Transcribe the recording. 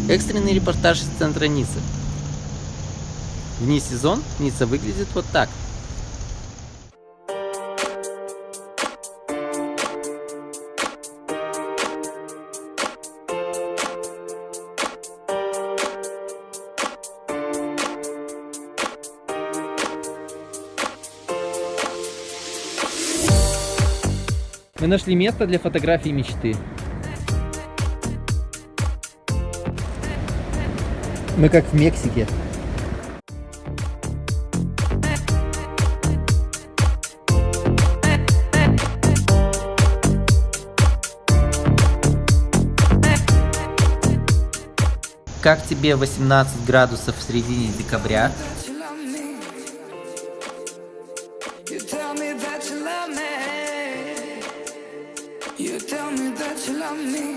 Экстренный репортаж из центра Ниццы. Вне сезон Ницца выглядит вот так. Мы нашли место для фотографии мечты. Мы как в Мексике. Как тебе 18 градусов в середине декабря? You tell me that you love me. You tell me that you love me.